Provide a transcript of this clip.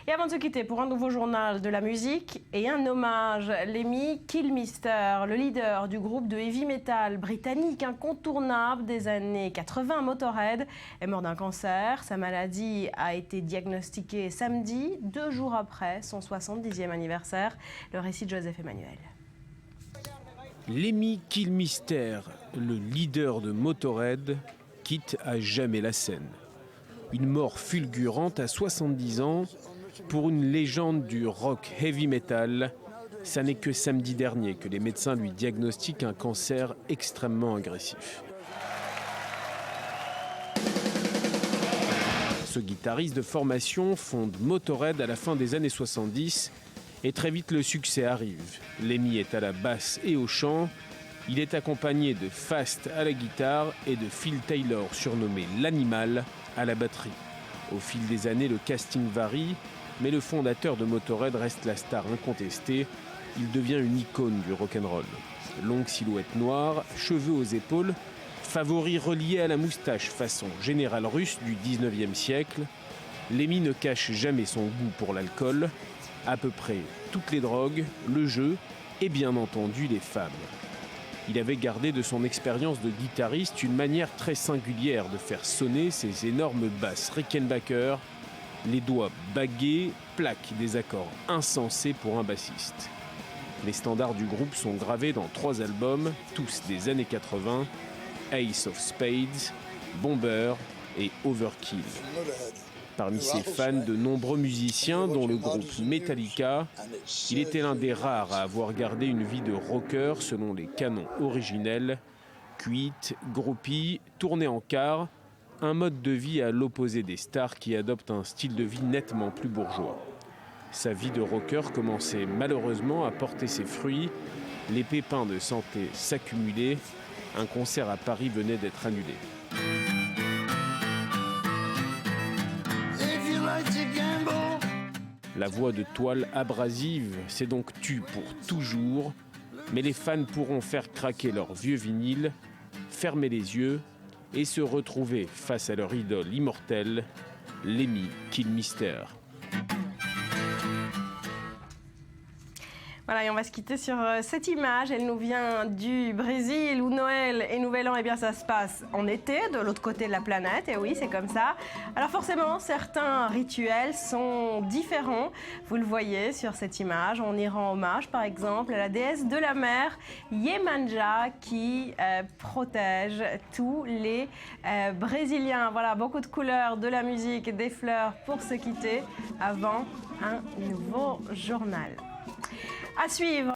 Et avant de se quitter pour un nouveau journal de la musique et un hommage, Lemmy Kilmister, le leader du groupe de heavy metal britannique incontournable des années 80, Motorhead, est mort d'un cancer. Sa maladie a été diagnostiquée samedi, 2 jours après son 70e anniversaire. Le récit de Joseph Emmanuel. Lemmy Kilmister, le leader de Motorhead, quitte à jamais la scène. Une mort fulgurante à 70 ans pour une légende du rock heavy metal. Ça n'est que samedi dernier que les médecins lui diagnostiquent un cancer extrêmement agressif. Ce guitariste de formation fonde Motorhead à la fin des années 70 et très vite le succès arrive. Lemmy est à la basse et au chant. Il est accompagné de Fast à la guitare et de Phil Taylor, surnommé l'Animal, à la batterie. Au fil des années, le casting varie, mais le fondateur de Motorhead reste la star incontestée. Il devient une icône du rock'n'roll. Longue silhouette noire, cheveux aux épaules, favori relié à la moustache façon général russe du 19e siècle, Lemmy ne cache jamais son goût pour l'alcool, à peu près toutes les drogues, le jeu et bien entendu les femmes. Il avait gardé de son expérience de guitariste une manière très singulière de faire sonner ses énormes basses Rickenbacker, les doigts bagués, plaquent des accords insensés pour un bassiste. Les standards du groupe sont gravés dans 3 albums, tous des années 80, Ace of Spades, Bomber et Overkill. Parmi ses fans, de nombreux musiciens, dont le groupe Metallica, il était l'un des rares à avoir gardé une vie de rocker selon les canons originels, cuite, groupie, tournée en quart, un mode de vie à l'opposé des stars qui adoptent un style de vie nettement plus bourgeois. Sa vie de rocker commençait malheureusement à porter ses fruits, les pépins de santé s'accumulaient, un concert à Paris venait d'être annulé. La voix de Toile abrasive s'est donc tue pour toujours, mais les fans pourront faire craquer leur vieux vinyle, fermer les yeux et se retrouver face à leur idole immortelle, Lemmy Kilmister. Voilà, et on va se quitter sur cette image. Elle nous vient du Brésil où Noël et Nouvel An, eh bien, ça se passe en été, de l'autre côté de la planète. Et oui, c'est comme ça. Alors forcément, certains rituels sont différents. Vous le voyez sur cette image. On y rend hommage, par exemple, à la déesse de la mer, Iemanjá, qui protège tous les Brésiliens. Voilà, beaucoup de couleurs, de la musique, des fleurs pour se quitter avant un nouveau journal. À suivre.